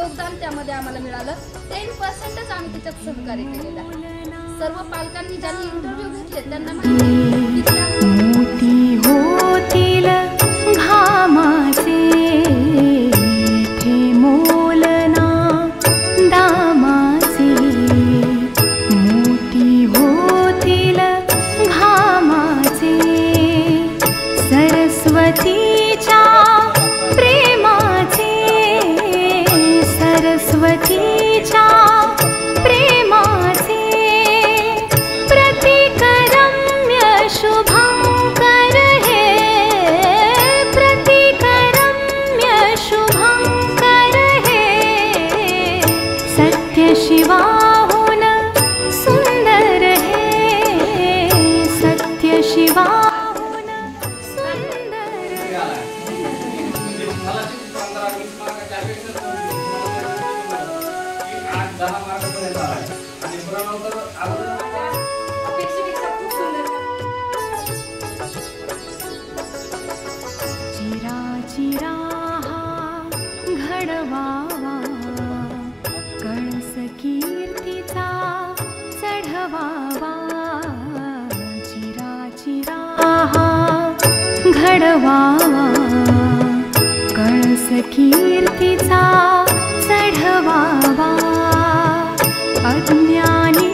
योगदान त्यामध्ये आम्हाला मिळालं. 10%च आम्ही त्याच्यात सहकार्य केलेलं आहे. सर्व पालकांनी ज्यांनी इंटरव्ह्यू घेतले त्यांना मोती होतील घामाचे हे मोलना दामाचे. मोती होतील घामाचे सरस्वतीच्या प्रेमाचे. सरस्वतीच्या प्रेमाचे प्रतिकरम्य शुभंकर हे. प्रतिकरम्य शुभंकर हे सत्य शिवाहून सुंदर हे. सत्य शिवाहून सुंदर. चिरा चिरा हा घडवावा कळस कीर्तीचा चढवावा. चिरा चिरा हा घडवावा कळस कीर्तीचा चढवावा. अज्ञानी